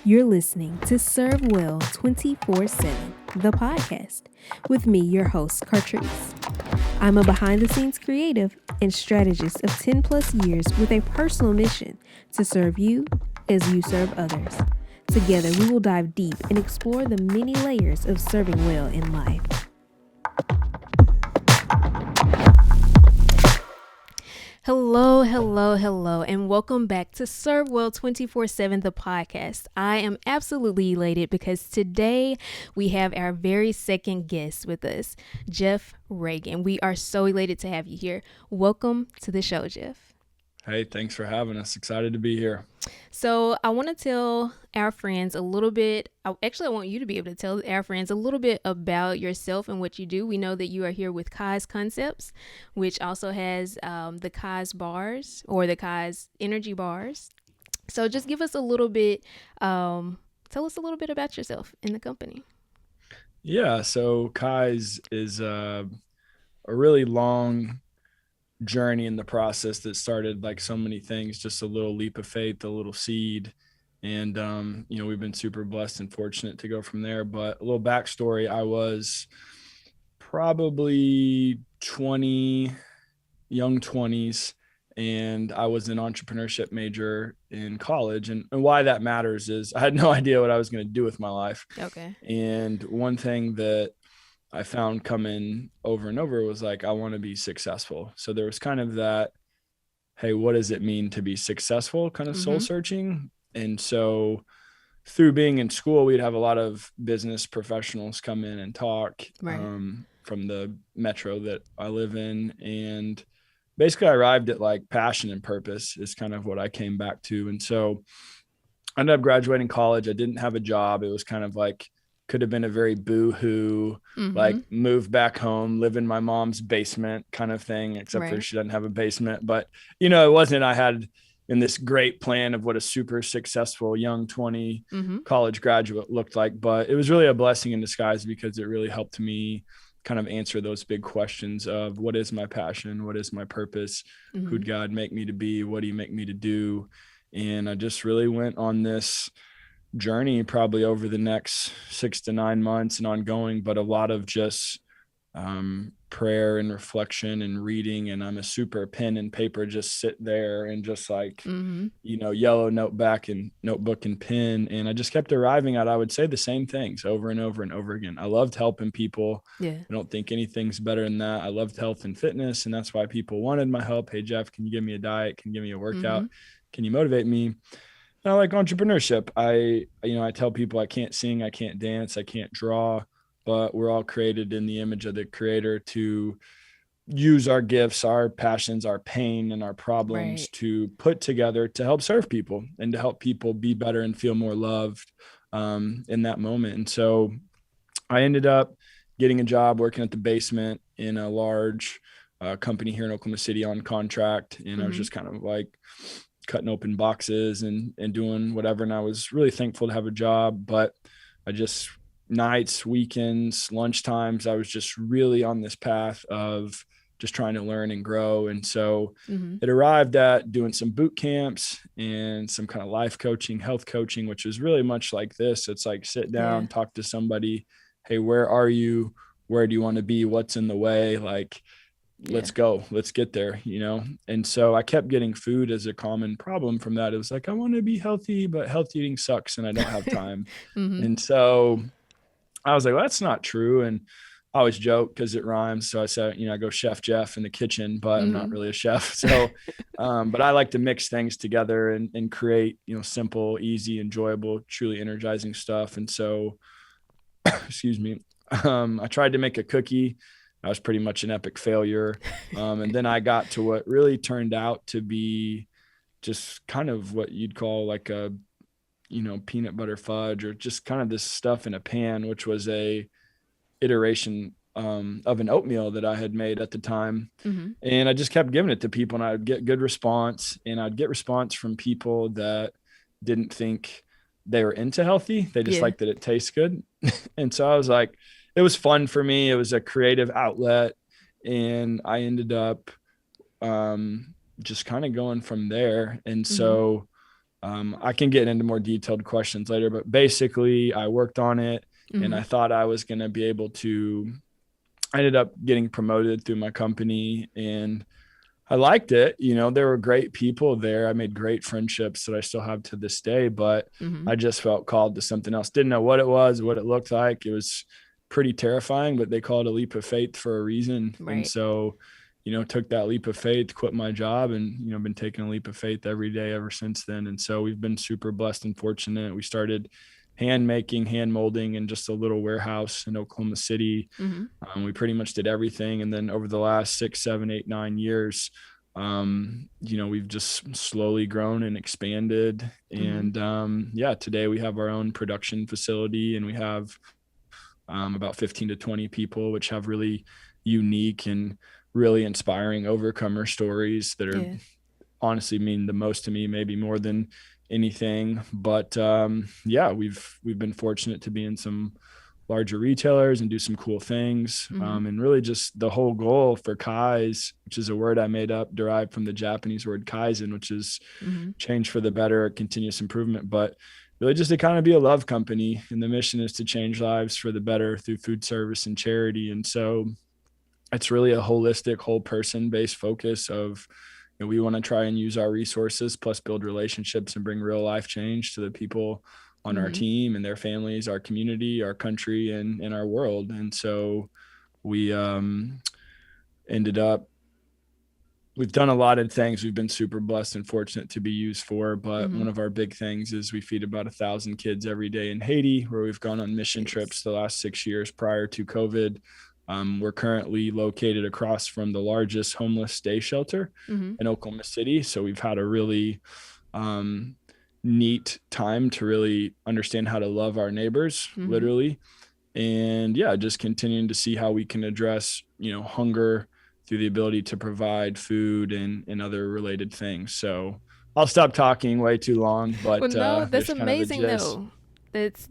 You're listening to Serve Well 24/7, the podcast, with me, your host, Cartrice. I'm a behind-the-scenes creative and strategist of 10 plus years with a personal mission to serve you as you serve others. Together, we will dive deep and explore the many layers of serving well in life. Hello, and welcome back to Serve Well 24/7, the podcast. I am absolutely elated because today we have our very second guest with us, Jeff Ragan. We are so elated to have you here. Welcome to the show, Jeff. Hey, thanks for having us. Excited to be here. So I want to tell our friends a little bit. I want you to be able to tell our friends a little bit about yourself and what you do. We know that you are here with KiZE Concepts, which also has the KiZE bars or the KiZE energy bars. So just give us a little bit, tell us a little bit about yourself and the company. Yeah, so KiZE is a really long journey in the process that started like so many things, just a little leap of faith, a little seed. And, we've been super blessed and fortunate to go from there. But a little backstory, I was probably young 20s, and I was an entrepreneurship major in college. And why that matters is I had no idea what I was going to do with my life. Okay. And one thing that I found coming over and over was like, I want to be successful. So there was kind of that, hey, what does it mean to be successful kind of soul searching? And so through being in school, we'd have a lot of business professionals come in and talk from the metro that I live in. And basically I arrived at like passion and purpose is kind of what I came back to. And so I ended up graduating college. I didn't have a job. It was kind of like, could have been a very boo-hoo, like move back home, live in my mom's basement kind of thing, except for she doesn't have a basement. But, it wasn't, I had in this great plan of what a super successful young 20 college graduate looked like. But it was really a blessing in disguise because it really helped me kind of answer those big questions of what is my passion? What is my purpose? Who'd God make me to be? What do you make me to do? And I just really went on this journey probably over the next 6 to 9 months and ongoing, but a lot of just prayer and reflection and reading. And I'm a super pen and paper, just sit there and just like, yellow notebook and pen. And I just kept arriving at, I would say the same things over and over and over again. I loved helping people. Yeah. I don't think anything's better than that. I loved health and fitness. And that's why people wanted my help. Hey, Jeff, can you give me a diet? Can you give me a workout? Can you motivate me? I like entrepreneurship. I tell people I can't sing, I can't dance, I can't draw, but we're all created in the image of the Creator to use our gifts, our passions, our pain, and our problems to put together to help serve people and to help people be better and feel more loved in that moment. And so I ended up getting a job working at the basement in a large company here in Oklahoma City on contract. And I was just kind of like cutting open boxes and doing whatever. And I was really thankful to have a job, but I just nights, weekends, lunchtimes, I was just really on this path of just trying to learn and grow. And so it arrived at doing some boot camps and some kind of life coaching, health coaching, which is really much like this. It's like sit down, talk to somebody. Hey, where are you? Where do you want to be? What's in the way? Like, let's go, let's get there, And so I kept getting food as a common problem from that. It was like, I want to be healthy, but healthy eating sucks and I don't have time. And so I was like, well, that's not true. And I always joke because it rhymes. So I said, I go Chef Jeff in the kitchen, but I'm not really a chef. So, but I like to mix things together and create, simple, easy, enjoyable, truly energizing stuff. And so, excuse me, I tried to make a cookie. I was pretty much an epic failure. And then I got to what really turned out to be just kind of what you'd call like a, peanut butter fudge or just kind of this stuff in a pan, which was a iteration of an oatmeal that I had made at the time. And I just kept giving it to people and I'd get good response, and I'd get response from people that didn't think they were into healthy. They just liked that it tastes good. And so I was like, it was fun for me. It was a creative outlet. And I ended up just kind of going from there. And so I can get into more detailed questions later, but basically I worked on it and I thought I was going to be able to, I ended up getting promoted through my company and I liked it. You know, there were great people there. I made great friendships that I still have to this day, but I just felt called to something else. Didn't know what it was, what it looked like. It was pretty terrifying, but they call it a leap of faith for a reason. Right. And so, you know, took that leap of faith, quit my job, and, you know, been taking a leap of faith every day ever since then. And so we've been super blessed and fortunate. We started hand making, hand molding in just a little warehouse in Oklahoma City. We pretty much did everything. And then over the last 6, 7, 8, 9 years, you know, we've just slowly grown and expanded. And yeah, today we have our own production facility and we have about 15 to 20 people, which have really unique and really inspiring overcomer stories that are honestly mean the most to me, maybe more than anything. But yeah, we've been fortunate to be in some larger retailers and do some cool things. And really just the whole goal for KiZE, which is a word I made up, derived from the Japanese word Kaizen, which is change for the better, continuous improvement, but really just to kind of be a love company. And the mission is to change lives for the better through food service and charity. And so it's really a holistic, whole person based focus of, you know, we want to try and use our resources plus build relationships and bring real life change to the people on our team and their families, our community, our country, and our world. And so we ended up, we've done a lot of things we've been super blessed and fortunate to be used for, but one of our big things is we feed about 1,000 kids every day in Haiti, where we've gone on mission trips the last 6 years prior to COVID. We're currently located across from the largest homeless day shelter in Oklahoma City. So we've had a really neat time to really understand how to love our neighbors, literally. And yeah, just continuing to see how we can address, you know, hunger through the ability to provide food and other related things. So I'll stop talking way too long, but well, no, that's amazing kind of though.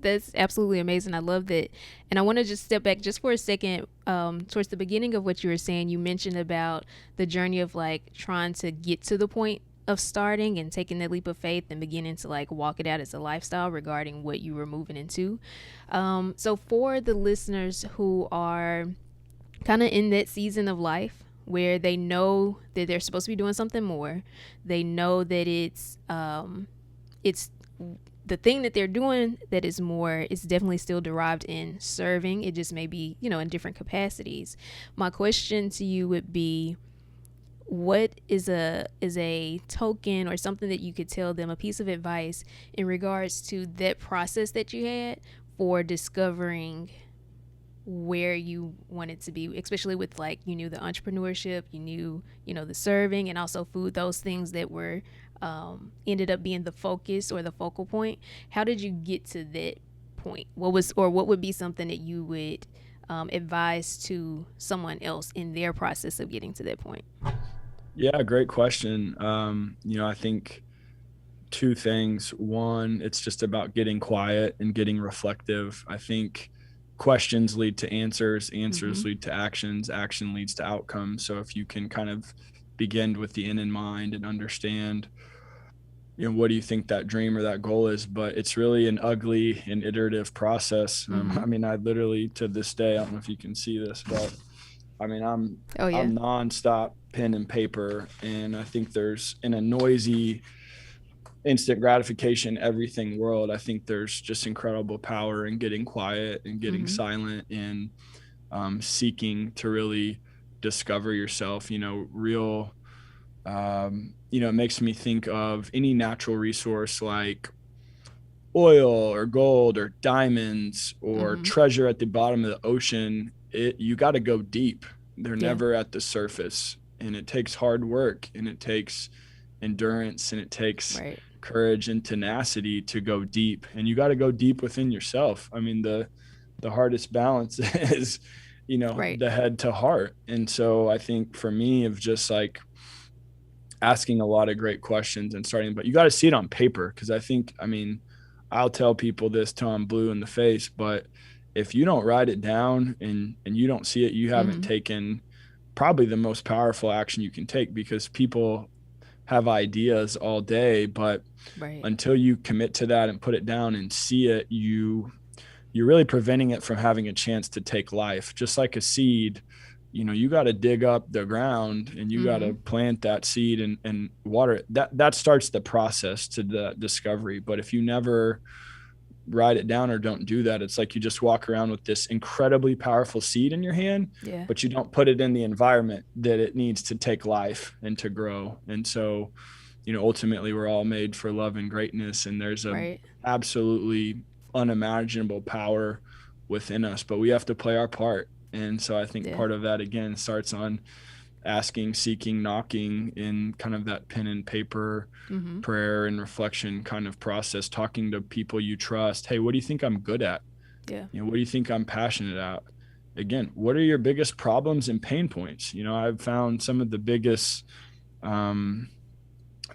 That's absolutely amazing. I love that. And I want to just step back just for a second towards the beginning of what you were saying. You mentioned about the journey of like trying to get to the point of starting and taking that leap of faith and beginning to like walk it out as a lifestyle regarding what you were moving into. So for the listeners who are kind of in that season of life where they know that they're supposed to be doing something more, they know that it's the thing that they're doing that is more is definitely still derived in serving. It just may be, you know, in different capacities. My question to you would be, what is a token or something that you could tell them, a piece of advice in regards to that process that you had for discovering where you wanted to be, especially with like, you knew the entrepreneurship, you knew, you know, the serving and also food, those things that were ended up being the focus or the focal point. How did you get to that point? What would be something that you would advise to someone else in their process of getting to that point? Yeah, great question. You know, I think two things. One, it's just about getting quiet and getting reflective. I think questions lead to answers, answers lead to actions, action leads to outcomes. So if you can kind of begin with the end in mind and understand, you know, what do you think that dream or that goal is? But it's really an ugly and iterative process. I mean, I literally to this day, I don't know if you can see this, but I mean, I'm nonstop pen and paper. And I think there's in a noisy, instant gratification, everything world, I think there's just incredible power in getting quiet and getting silent and seeking to really discover yourself, you know, real, you know, it makes me think of any natural resource like oil or gold or diamonds or treasure at the bottom of the ocean. You got to go deep. They're never at the surface, and it takes hard work and it takes endurance and it takes courage and tenacity to go deep, and you got to go deep within yourself. I mean, the hardest balance is, you know, the head to heart. And so I think for me of just like asking a lot of great questions and starting, but you got to see it on paper. Cause I think, I mean, I'll tell people this till I'm blue in the face, but if you don't write it down and you don't see it, you haven't taken probably the most powerful action you can take, because people have ideas all day, but Right. until you commit to that and put it down and see it, you're really preventing it from having a chance to take life. Just like a seed, you got to dig up the ground and you got Mm-hmm. to plant that seed and water it. That starts the process to the discovery. But if you never write it down or don't do that, it's like you just walk around with this incredibly powerful seed in your hand, Yeah. but you don't put it in the environment that it needs to take life and to grow. And so, ultimately we're all made for love and greatness, and there's a Right. absolutely unimaginable power within us, but we have to play our part. And so I think Yeah. part of that again starts on asking, seeking, knocking, in kind of that pen and paper Mm-hmm. prayer and reflection kind of process, talking to people you trust. Hey, what do you think I'm good at? Yeah. What do you think I'm passionate at? Again, what are your biggest problems and pain points? I've found some of the biggest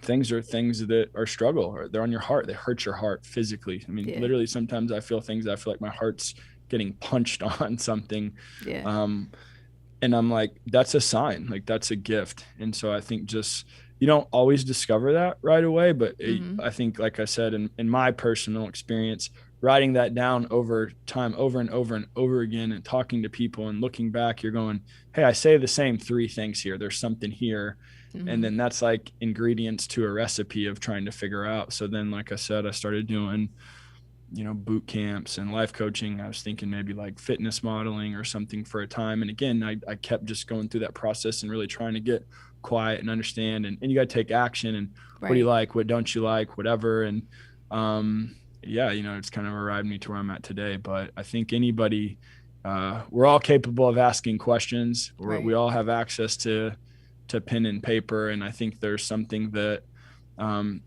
things are things that are struggle, or they're on your heart. They hurt your heart physically. I mean, Yeah. literally, sometimes I feel things. I feel like my heart's getting punched on something. Yeah. Um, and I'm like, that's a sign, like that's a gift. And so I think just, you don't always discover that right away, but Mm-hmm. I think, like I said, in my personal experience, writing that down over time, over and over and over again, and talking to people and looking back, you're going, hey, I say the same three things here. There's something here. And Mm-hmm. then that's like ingredients to a recipe of trying to figure out. So then, like I said, I started doing boot camps and life coaching. I was thinking maybe like fitness modeling or something for a time. And again, I kept just going through that process and really trying to get quiet and understand. And you got to take action. And what do you Right. like? What don't you like? Whatever. And yeah, it's kind of arrived me to where I'm at today. But I think anybody, we're all capable of asking questions. We Right. all have access to pen and paper. And I think there's something that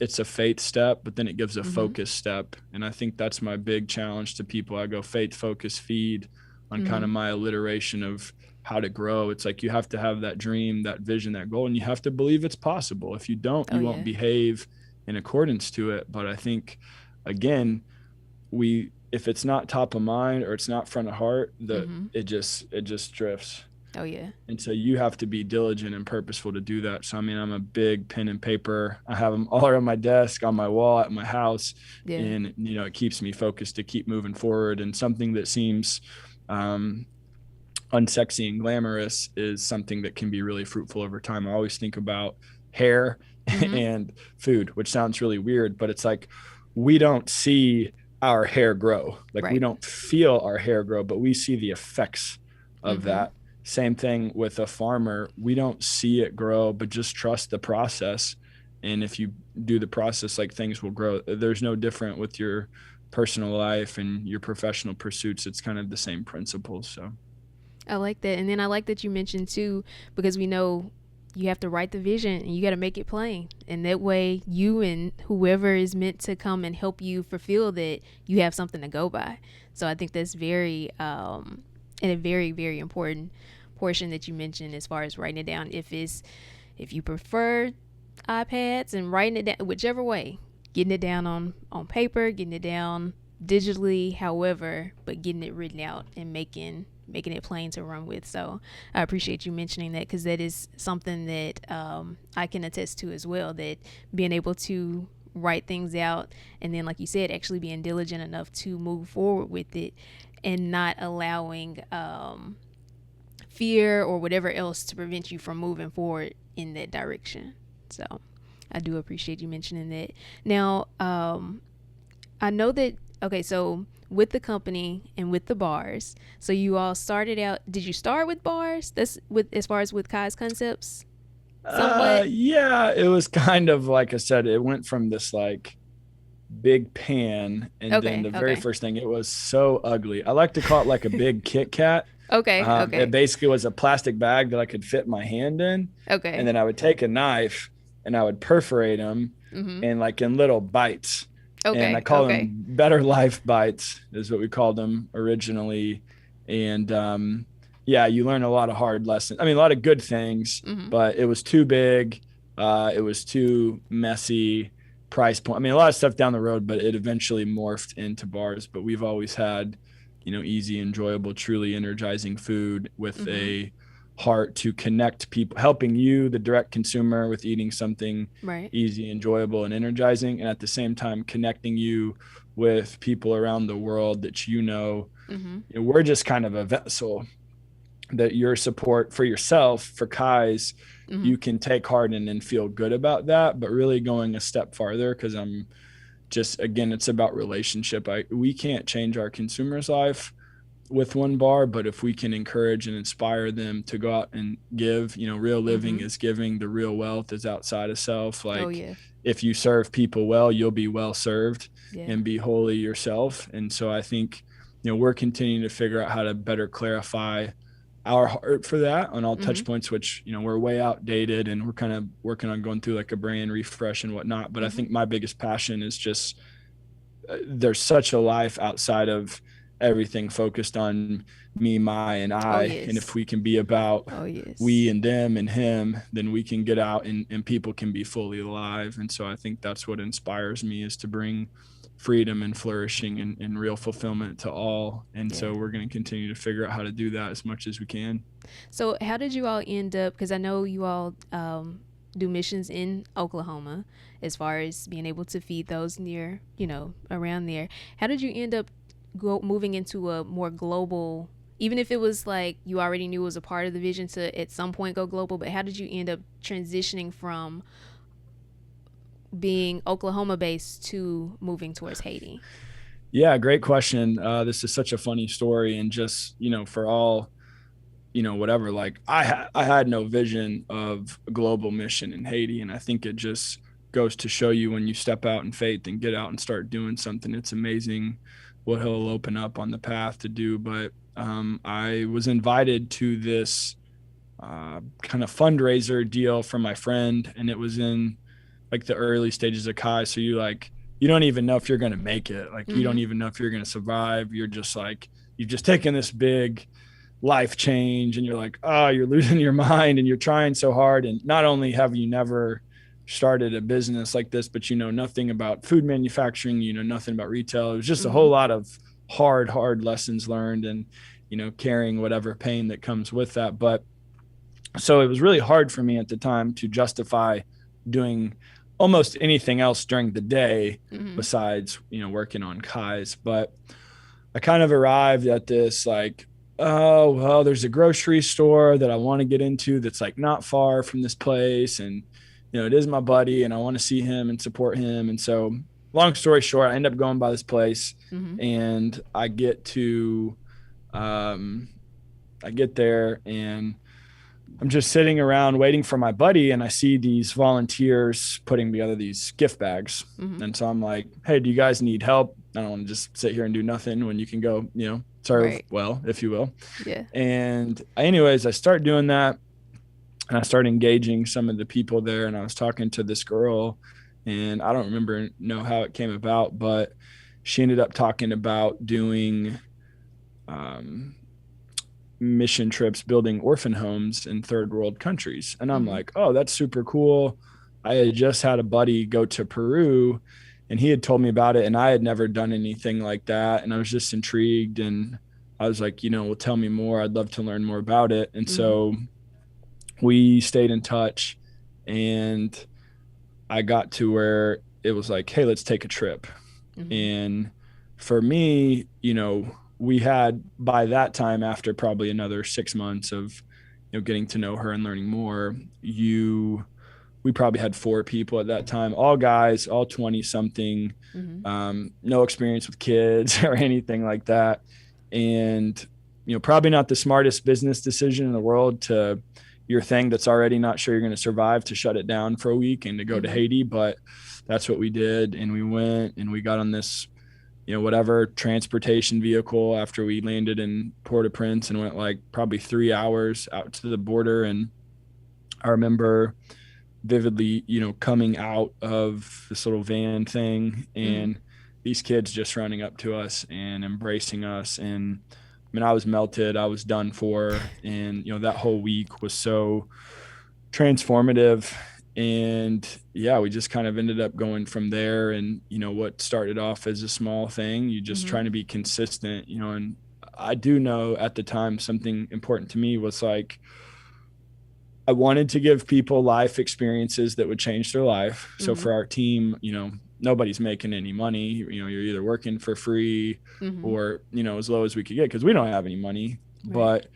it's a faith step, but then it gives a Mm-hmm. focus step. And I think that's my big challenge to people. I go faith, focus, feed on kind Mm-hmm. of my alliteration of how to grow. It's like you have to have that dream, that vision, that goal, and you have to believe it's possible. If you don't, Oh you won't yeah. behave in accordance to it. But I think, again, if it's not top of mind or it's not front of heart, Mm-hmm. it just drifts. Oh yeah. And so you have to be diligent and purposeful to do that. So, I mean, I'm a big pen and paper. I have them all around my desk, on my wall, at my house. Yeah. And, it keeps me focused to keep moving forward. And something that seems um, unsexy and glamorous is something that can be really fruitful over time. I always think about hair Mm-hmm. and food, which sounds really weird, but it's like we don't see our hair grow. Like we Right. don't feel our hair grow, but we see the effects of Mm-hmm. that. Same thing with a farmer. We don't see it grow, but just trust the process. And if you do the process, like things will grow. There's no different with your personal life and your professional pursuits. It's kind of the same principles. So I like that. And then I like that you mentioned too, because we know you have to write the vision and you got to make it plain. And that way, you and whoever is meant to come and help you fulfill that, you have something to go by. So I think that's and a very, very important portion that you mentioned as far as writing it down. If you prefer iPads and writing it down, whichever way, getting it down on paper, getting it down digitally, however, but getting it written out and making it plain to run with. So I appreciate you mentioning that, because that is something that I can attest to as well, that being able to write things out and then, like you said, actually being diligent enough to move forward with it and not allowing fear or whatever else to prevent you from moving forward in that direction. So I do appreciate you mentioning that. Now, I know that, okay, so with the company and with the bars, so you all started out, did you start with bars? That's with, as far as with KiZE Concepts? Somewhat? yeah, it was kind of like I said, it went from this like big pan, and then Okay, the very okay. first thing, it was so ugly. I like to call it like a big Kit Kat. Okay, It okay. basically was a plastic bag that I could fit my hand in, and Okay. then I would take a knife and I would perforate them, Mhm. and like in little bites, and I Okay, call them okay. Better Life Bites is what we called them originally. And yeah, you learn a lot of hard lessons. I mean, a lot of good things, Mhm. but it was too big. It was too messy. Price point. I mean, a lot of stuff down the road, but it eventually morphed into bars. But we've always had, easy, enjoyable, truly energizing food with Mhm. a heart to connect people, helping you, the direct consumer, with eating something Right. easy, enjoyable, and energizing, and at the same time connecting you with people around the world that Mm-hmm. we're just kind of a vessel that your support for yourself, for KiZE, Mm-hmm. you can take heart in and feel good about that, but really going a step farther, because I'm just, again, it's about relationship. We can't change our consumer's life with one bar, but if we can encourage and inspire them to go out and give, real living Mm-hmm. is giving, the real wealth is outside of self. Oh Like, yeah. if you serve people well, you'll be well served Yeah. and be holy yourself. And so I think, we're continuing to figure out how to better clarify our heart for that on all Mm-hmm. touch points, which, we're way outdated, and we're kind of working on going through like a brand refresh and whatnot. But I Mm-hmm. think my biggest passion is just, there's such a life outside of everything focused on me, my, and Oh I. And if yes. we can be about Oh yes. we and them and him, then we can get out and people can be fully alive. And so I think that's what inspires me, is to bring freedom and flourishing and real fulfillment to all. And Yeah. so we're going to continue to figure out how to do that as much as we can. So how did you all end up? Because I know you all do missions in Oklahoma, as far as being able to feed those near, around there. How did you end up moving into a more global? Even if it was like you already knew it was a part of the vision to at some point go global, but how did you end up transitioning from being Oklahoma based to moving towards Haiti? Yeah, great question. This is such a funny story. And just, for all, whatever, like I had no vision of a global mission in Haiti. And I think it just goes to show you, when you step out in faith and get out and start doing something, it's amazing what he'll open up on the path to do. But I was invited to this kind of fundraiser deal from my friend, and it was in like the early stages of KiZE. So you don't even know if you're going to make it. Like, you Mm-hmm. don't even know if you're going to survive. You're just like, you've just taken this big life change, and you're like, oh, you're losing your mind, and you're trying so hard. And not only have you never started a business like this, but nothing about food manufacturing, nothing about retail. It was just a Mm-hmm. whole lot of hard lessons learned, and carrying whatever pain that comes with that. But so it was really hard for me at the time to justify doing almost anything else during the day Mm-hmm. besides working on KiZE. But I kind of arrived at this, like, oh well, there's a grocery store that I want to get into that's like not far from this place, and it is my buddy, and I want to see him and support him. And so, long story short, I end up going by this place, Mm-hmm. and um I get there, and I'm just sitting around waiting for my buddy, and I see these volunteers putting together these gift bags. Mm-hmm. And so I'm like, hey, do you guys need help? I don't want to just sit here and do nothing when you can go, serve Right. well, if you will. Yeah. And anyways, I start doing that, and I start engaging some of the people there. And I was talking to this girl, and I don't know how it came about, but she ended up talking about doing mission trips, building orphan homes in third world countries. And I'm Mm-hmm. like, oh, that's super cool. I had just had a buddy go to Peru, and he had told me about it, and I had never done anything like that. And I was just intrigued, and I was like, well, tell me more. I'd love to learn more about it. And Mm-hmm. so we stayed in touch, and I got to where it was like, hey, let's take a trip. Mm-hmm. And for me, we had, by that time, after probably another 6 months of, getting to know her and learning more, we probably had 4 people at that time, all guys, all 20 something, Mm-hmm. no experience with kids or anything like that. And, probably not the smartest business decision in the world, to your thing that's already not sure you're going to survive, to shut it down for a week and to go to Mm-hmm. Haiti. But that's what we did. And we went, and we got on this, whatever transportation vehicle after we landed in Port-au-Prince, and went like probably 3 hours out to the border. And I remember vividly, coming out of this little van thing, Mm-hmm. and these kids just running up to us and embracing us. And I mean, I was melted, I was done for. And, that whole week was so transformative. And yeah, we just kind of ended up going from there. And, what started off as a small thing, you just Mm-hmm. trying to be consistent, and I do know at the time something important to me was like, I wanted to give people life experiences that would change their life. So Mm-hmm. for our team, nobody's making any money. You're either working for free Mm-hmm. or, as low as we could get because we don't have any money. Right. But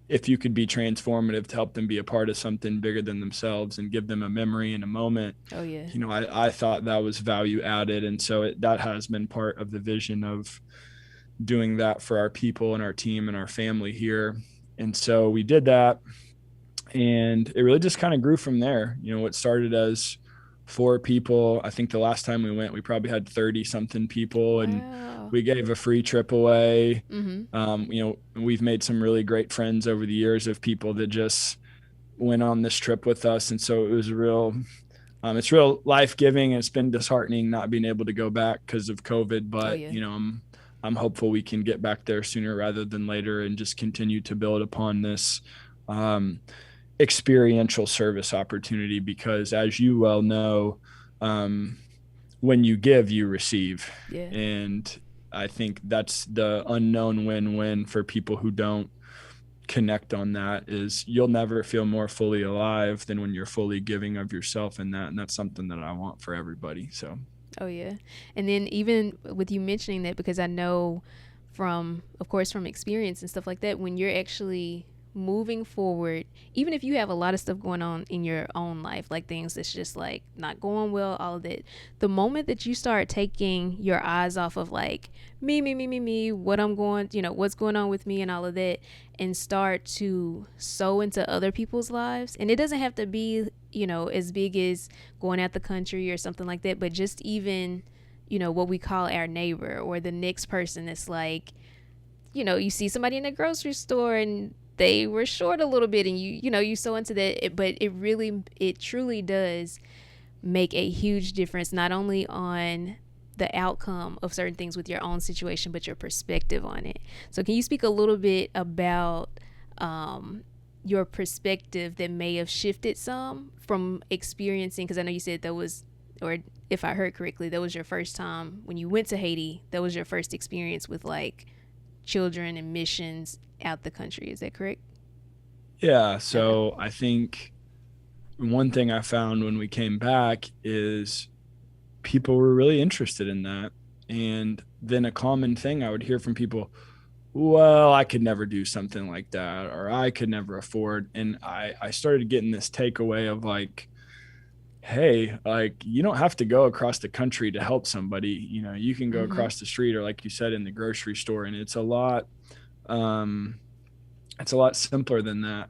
if you could be transformative to help them be a part of something bigger than themselves and give them a memory and a moment, Oh yeah. I thought that was value added. And so that has been part of the vision of doing that for our people and our team and our family here. And so we did that. And it really just kind of grew from there. It started as 4 people. I think the last time we went, we probably had 30 something people, and Wow. we gave a free trip away. Mm-hmm. We've made some really great friends over the years of people that just went on this trip with us. And so it was it's real life-giving. It's been disheartening not being able to go back because of COVID, Oh but yeah. I'm hopeful we can get back there sooner rather than later and just continue to build upon this experiential service opportunity, because as you well know, when you give, you receive. Yeah. And I think that's the unknown win-win for people who don't connect on that, is you'll never feel more fully alive than when you're fully giving of yourself in that. And that's something that I want for everybody. So Oh yeah. And then even with you mentioning that, because I know from, of course, from experience and stuff like that, when you're actually moving forward, even if you have a lot of stuff going on in your own life, like things that's just like not going well, all of that, the moment that you start taking your eyes off of like me, what I'm going, what's going on with me and all of that, and start to sow into other people's lives. And it doesn't have to be, as big as going out the country or something like that, but just even, what we call our neighbor or the next person that's like, you see somebody in a grocery store and they were short a little bit, and you so into that, but it truly does make a huge difference, not only on the outcome of certain things with your own situation, but your perspective on it. So can you speak a little bit about your perspective that may have shifted some from experiencing, because I know you said that was, or if I heard correctly, that was your first time when you went to Haiti, that was your first experience with like children and missions out the country. Is that correct? yeah, Okay. so I think one thing I found when we came back is people were really interested in that. And then a common thing I would hear from people, well, I could never do something like that, or I could never afford. And I started getting this takeaway of like, hey, like you don't have to go across the country to help somebody. You can go Mm-hmm. across the street, or like you said, in the grocery store. And um, it's a lot simpler than that.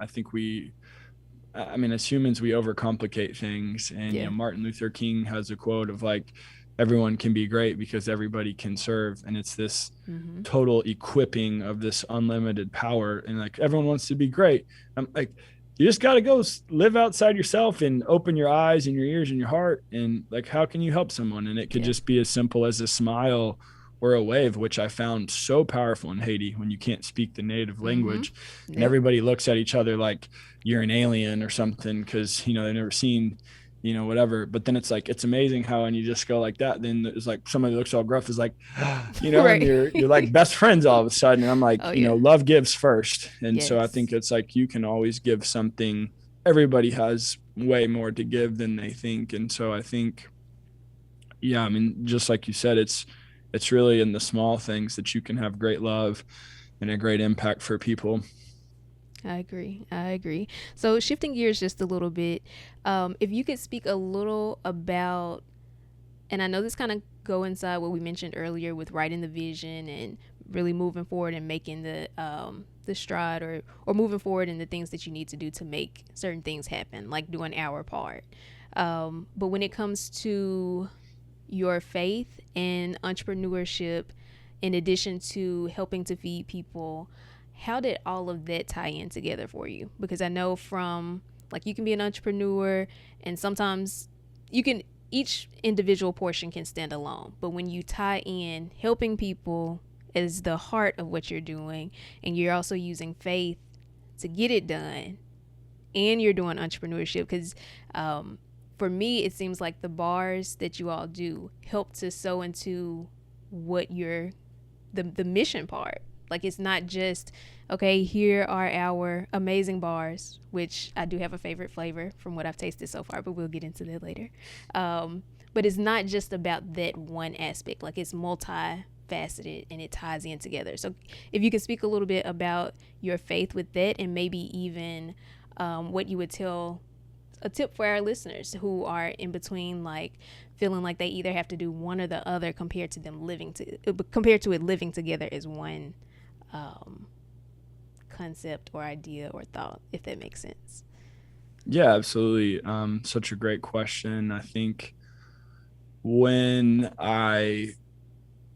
I mean, as humans, we overcomplicate things. And, Yeah. Martin Luther King has a quote of like, everyone can be great because everybody can serve. And it's this Mm-hmm. total equipping of this unlimited power. And like, everyone wants to be great. I'm like, you just got to go live outside yourself and open your eyes and your ears and your heart. And like, how can you help someone? And it could Yeah. just be as simple as a smile or a wave, which I found so powerful in Haiti when you can't speak the native Mm-hmm. language and Yep. everybody looks at each other like you're an alien or something, because they've never seen whatever. But then it's like, it's amazing how when you just go like that, then it's like somebody looks all gruff is like and Right. you're like best friends all of a sudden. And I'm like, Oh yeah. love gives first. And so I think Yes. it's like you can always give something. Everybody has way more to give than they think. And so I think, yeah, I mean, just like you said, it's really in the small things that you can have great love and a great impact for people. I agree. I agree. So shifting gears just a little bit, if you could speak a little about, and I know this kind of go inside what we mentioned earlier with writing the vision and really moving forward and making the stride, or moving forward in the things that you need to do to make certain things happen, like doing our part. But when it comes to your faith and entrepreneurship, in addition to helping to feed people, how did all of that tie in together for you? Because I know from, like, you can be an entrepreneur and sometimes you can, each individual portion can stand alone, but when you tie in helping people as the heart of what you're doing, and you're also using faith to get it done, and you're doing entrepreneurship, because for me it seems like the bars that you all do help to sow into what you're, the mission part, Like, it's not just, okay, here are our amazing bars, which I do have a favorite flavor from what I've tasted so far, but we'll get into that later. But it's not just about that one aspect. Like, it's multifaceted and it ties in together. So if you could speak a little bit about your faith with that, and maybe even what you would tell, a tip for our listeners who are in between, like feeling like they either have to do one or the other compared to it living together as one concept or idea or thought, if that makes sense. Yeah, absolutely. Such a great question. I think when I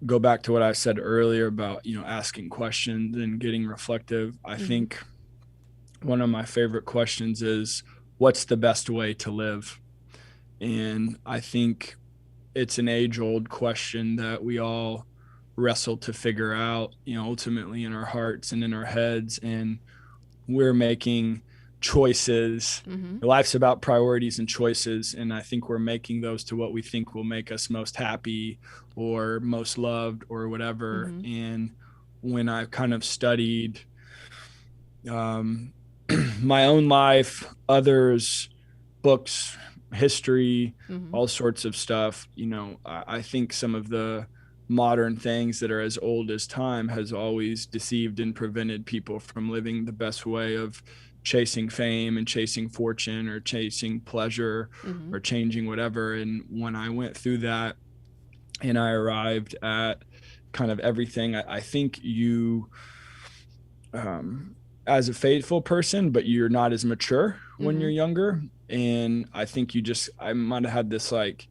go back to what I said earlier about, asking questions and getting reflective, I think one of my favorite questions is, what's the best way to live? And I think it's an age-old question that we all wrestle to figure out, ultimately in our hearts and in our heads. And we're making choices. Life's about priorities and choices. And I think we're making those to what we think will make us most happy or most loved or whatever. And when I kind of studied my own life, others, books, history, all sorts of stuff, I think some of the modern things that are as old as time has always deceived and prevented people from living the best way of chasing fame and chasing fortune or chasing pleasure or changing whatever. And when I went through that and I arrived at kind of everything, I think you as a faithful person, but you're not as mature when you're younger. And I think I might have had this like,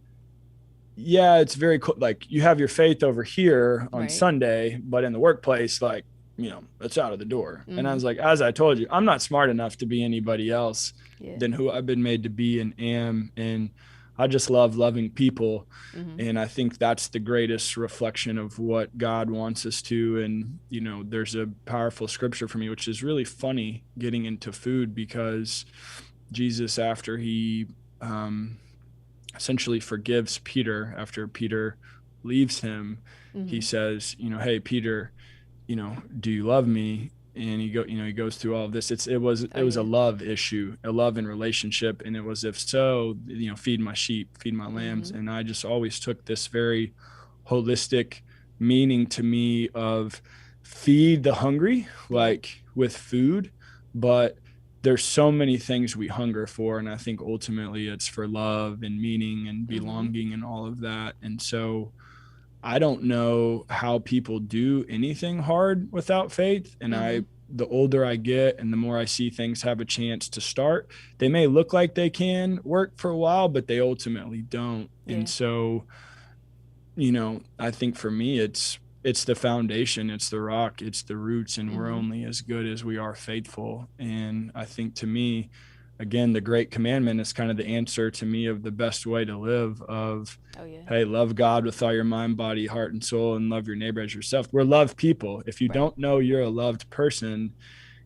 yeah, it's very cool. Like, you have your faith over here on Sunday, but in the workplace, like, it's out of the door. And I was like, as I told you, I'm not smart enough to be anybody else than who I've been made to be and am. And I just love loving people. And I think that's the greatest reflection of what God wants us to. And, there's a powerful scripture for me, which is really funny getting into food, because Jesus, after he essentially forgives Peter, after Peter leaves him, he says, hey, Peter, do you love me? And he goes through all of this. It was a love issue, a love and relationship. And it was, if so, feed my sheep, feed my lambs. And I just always took this very holistic meaning to me of feed the hungry, like with food, but there's so many things we hunger for. And I think ultimately it's for love and meaning and belonging and all of that. And so I don't know how people do anything hard without faith. And the older I get and the more I see things have a chance to start, they may look like they can work for a while, but they ultimately don't. And so, I think for me, it's the foundation, it's the rock, it's the roots, and we're only as good as we are faithful. And I think, to me, again, the great commandment is kind of the answer to me of the best way to live, of, hey, love God with all your mind, body, heart, and soul, and love your neighbor as yourself. We're loved people. If you don't know you're a loved person,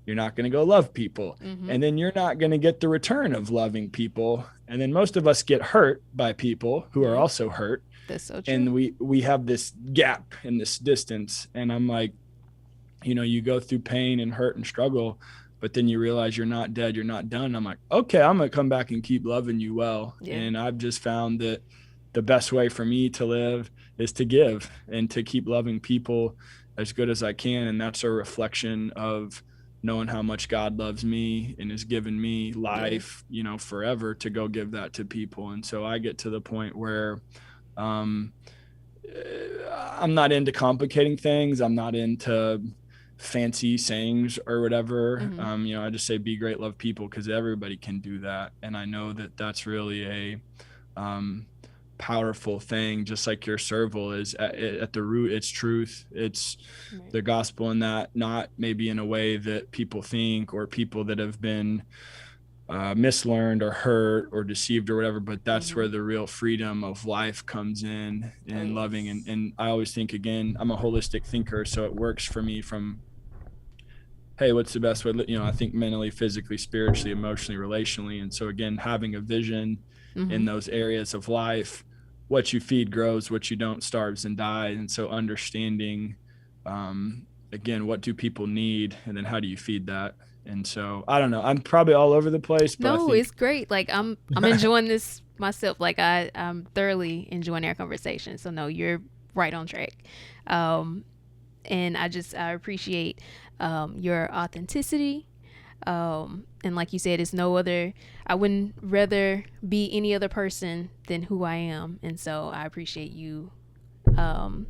you're not going to go love people. And then you're not going to get the return of loving people. And then most of us get hurt by people who are also hurt. That's so true. And we have this gap in this distance. And I'm like, you go through pain and hurt and struggle, but then you realize you're not dead, you're not done. I'm like, okay, I'm going to come back and keep loving you well. And I've just found that the best way for me to live is to give and to keep loving people as good as I can. And that's a reflection of knowing how much God loves me and has given me life, forever, to go give that to people. And so I get to the point where I'm not into complicating things. I'm not into fancy sayings or whatever. I just say, be great, love people, because everybody can do that. And I know that that's really a powerful thing, just like your serval is at the root. It's truth. It's the gospel, in that, not maybe in a way that people think, or people that have been mislearned or hurt or deceived or whatever, but that's where the real freedom of life comes in, and loving. And I always think, again, I'm a holistic thinker, so it works for me from, hey, what's the best way? I think mentally, physically, spiritually, emotionally, relationally. And so, again, having a vision in those areas of life, what you feed grows, what you don't starves and dies. And so understanding again, what do people need? And then how do you feed that? And so I don't know. I'm probably all over the place, but I No, it's think great. Like I'm enjoying this myself. Like I'm thoroughly enjoying our conversation. So no, you're right on track. Um, and I appreciate your authenticity. And like you said, it's no other. I wouldn't rather be any other person than who I am. And so I appreciate you um,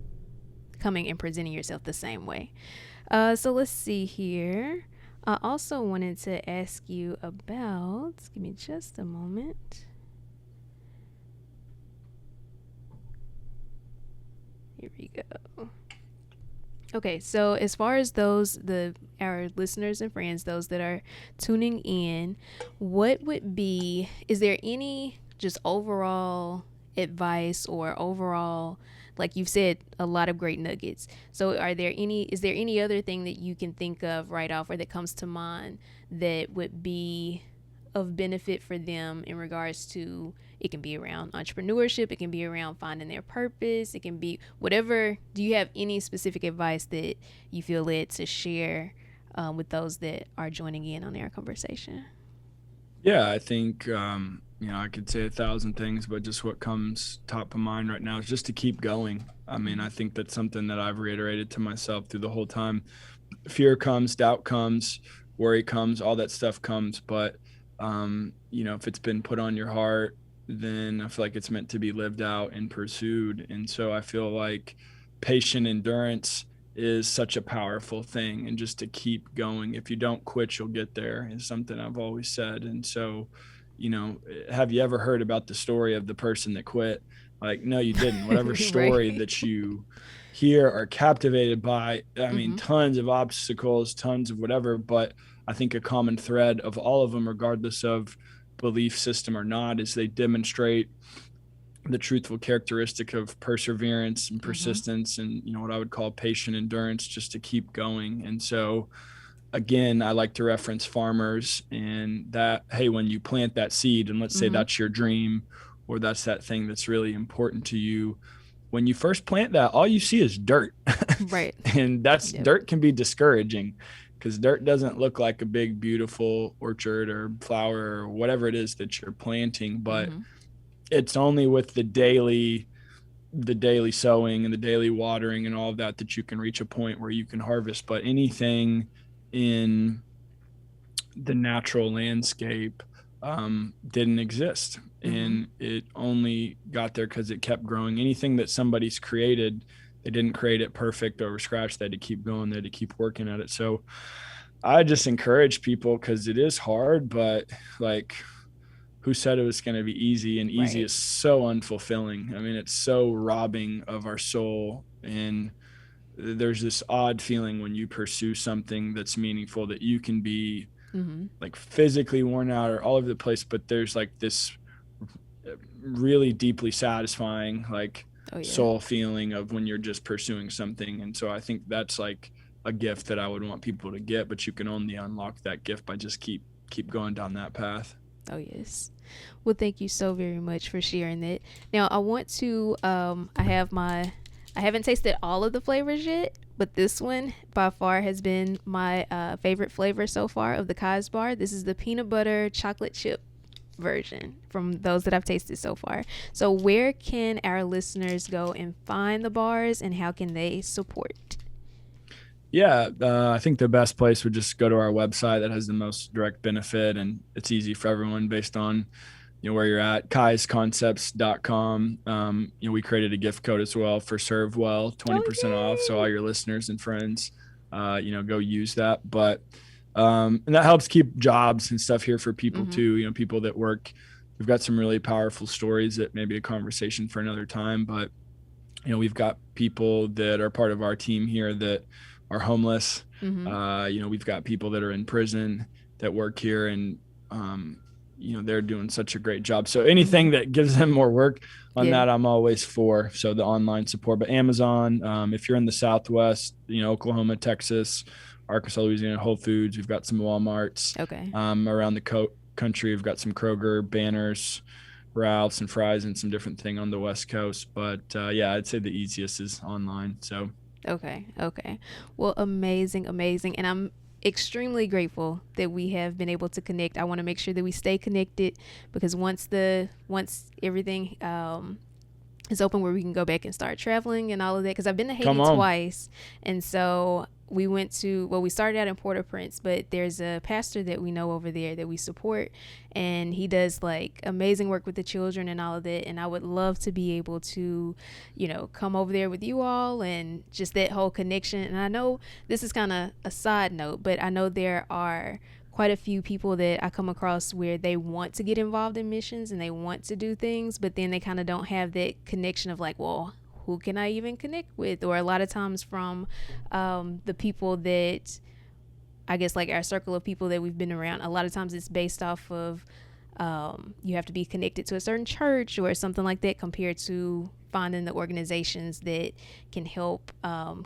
coming and presenting yourself the same way. So let's see here. I also wanted to ask you about, give me just a moment. Here we go. Okay, so as far as our listeners and friends, those that are tuning in, what would be, is there any just overall advice or overall, like you've said, a lot of great nuggets. So is there any other thing that you can think of right off or that comes to mind that would be of benefit for them in regards to, it can be around entrepreneurship, it can be around finding their purpose, it can be whatever. Do you have any specific advice that you feel led to share with those that are joining in on our conversation? yeah, I think I could say 1,000 things, but just what comes top of mind right now is just to keep going. I mean, I think that's something that I've reiterated to myself through the whole time. Fear comes, doubt comes, worry comes, all that stuff comes, but if it's been put on your heart, then I feel like it's meant to be lived out and pursued. And so I feel like patient endurance is such a powerful thing, and just to keep going. If you don't quit, you'll get there, is something I've always said. And so, have you ever heard about the story of the person that quit? Like, no, you didn't. Whatever story Right. that you hear are captivated by, I mean, Mm-hmm. tons of obstacles, tons of whatever, but I think a common thread of all of them, regardless of belief system or not, is they demonstrate the truthful characteristic of perseverance and Mm-hmm. persistence, and what I would call patient endurance, just to keep going. And so again, I like to reference farmers, and that, hey, when you plant that seed, and let's say Mm-hmm. that's your dream, or that's that thing that's really important to you, when you first plant that, all you see is dirt. Right. And that's, Yep. dirt can be discouraging, because dirt doesn't look like a big beautiful orchard or flower or whatever it is that you're planting. But Mm-hmm. it's only with the daily sowing and the daily watering and all of that that you can reach a point where you can harvest. But anything in the natural landscape didn't exist, Mm-hmm. and it only got there because it kept growing. Anything that somebody's created, they didn't create it perfect over scratch. They had to keep going, they had to keep working at it. So I just encourage people, because it is hard, but like, who said it was going to be easy? And easy Right. is so unfulfilling. I mean, it's so robbing of our soul. And there's this odd feeling when you pursue something that's meaningful, that you can be Mm-hmm. like physically worn out or all over the place, but there's like this really deeply satisfying, like, Oh yeah. soul feeling of when you're just pursuing something. And so I think that's like a gift that I would want people to get, but you can only unlock that gift by just keep going down that path. Oh yes. Well, thank you so very much for sharing that. Now I want to. I haven't tasted all of the flavors yet, but this one by far has been my favorite flavor so far of the KiZE bar. This is the peanut butter chocolate chip version from those that I've tasted so far. So where can our listeners go and find the bars, and how can they support? Yeah, I think the best place would just go to our website. That has the most direct benefit, and it's easy for everyone based on where you're at. KiZeConcepts.com. We created a gift code as well for Serve Well, Oh 20% off. So all yay! your listeners and friends, go use that. But and that helps keep jobs and stuff here for people Mm-hmm. too. People that work. We've got some really powerful stories that may be a conversation for another time, but we've got people that are part of our team here that are homeless. Mm-hmm. We've got people that are in prison that work here, and they're doing such a great job. So Mm-hmm. anything that gives them more work on Yeah. that, I'm always for. So the online support, but Amazon, if you're in the Southwest, Oklahoma, Texas, Arkansas, Louisiana, Whole Foods, we've got some Walmarts Okay. around the country. We've got some Kroger, Banners, Ralph's, and Fry's, and some different thing on the West Coast. But yeah, I'd say the easiest is online. So Okay. Well, amazing. And I'm extremely grateful that we have been able to connect. I want to make sure that we stay connected, because once everything is open, where we can go back and start traveling and all of that, because I've been to Haiti twice. And so we started out in Port-au-Prince, but there's a pastor that we know over there that we support, and he does like amazing work with the children and all of that. And I would love to be able to, come over there with you all, and just that whole connection. And I know this is kind of a side note, but I know there are quite a few people that I come across where they want to get involved in missions and they want to do things, but then they kind of don't have that connection of like, well, who can I even connect with? Or a lot of times from the people that, I guess, like our circle of people that we've been around, a lot of times it's based off of you have to be connected to a certain church or something like that, compared to finding the organizations that can help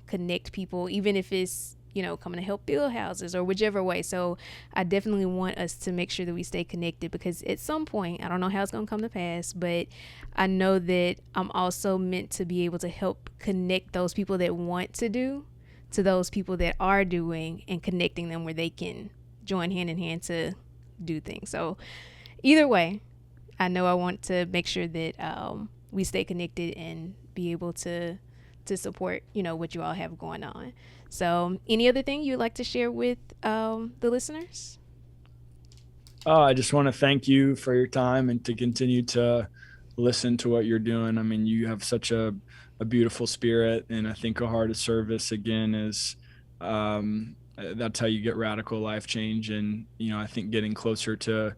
connect people, even if it's coming to help build houses or whichever way. So I definitely want us to make sure that we stay connected, because at some point, I don't know how it's going to come to pass, but I know that I'm also meant to be able to help connect those people that want to do to those people that are doing, and connecting them where they can join hand in hand to do things. So either way, I know I want to make sure that we stay connected and be able to support, what you all have going on. So any other thing you'd like to share with the listeners? I just want to thank you for your time and to continue to listen to what you're doing. I mean, you have such a beautiful spirit, and I think a heart of service, again, is that's how you get radical life change. And, I think getting closer to,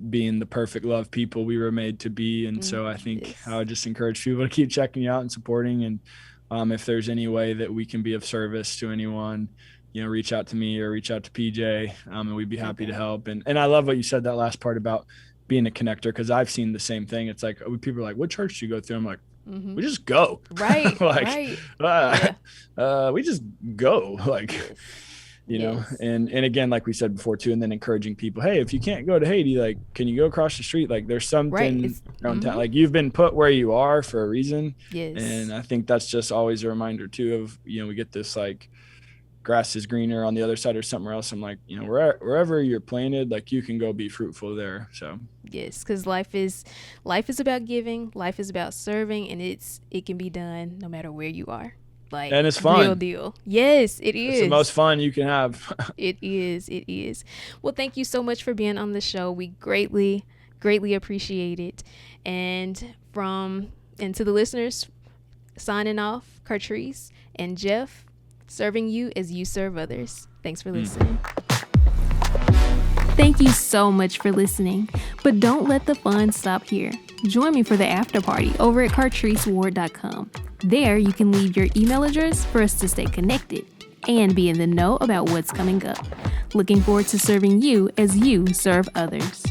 being the perfect love people we were made to be. And so I think I would just encourage people to keep checking you out and supporting. And if there's any way that we can be of service to anyone, reach out to me or reach out to PJ, and we'd be happy to help. And I love what you said, that last part about being a connector, because I've seen the same thing. It's like, people are like, what church do you go through? I'm like, we just go. Right. Like, right. We just go. Like, know, and again, like we said before too, and then encouraging people, hey, if you can't go to Haiti, like, can you go across the street? Like, there's something around town. Like, you've been put where you are for a reason. Yes. And I think that's just always a reminder too of, we get this like, grass is greener on the other side or somewhere else. I'm like, wherever you're planted, like, you can go be fruitful there. So yes, because life is about giving, life is about serving, and it can be done no matter where you are. Like, and it's fun. Real deal. Yes, it is. It's the most fun you can have. It is. Well, thank you so much for being on the show. We greatly appreciate it. And to the listeners, signing off, Cartrice and Jeff, serving you as you serve others. Thanks for listening. Thank you so much for listening. But don't let the fun stop here. Join me for the after party over at cartriceward.com. There, you can leave your email address for us to stay connected and be in the know about what's coming up. Looking forward to serving you as you serve others.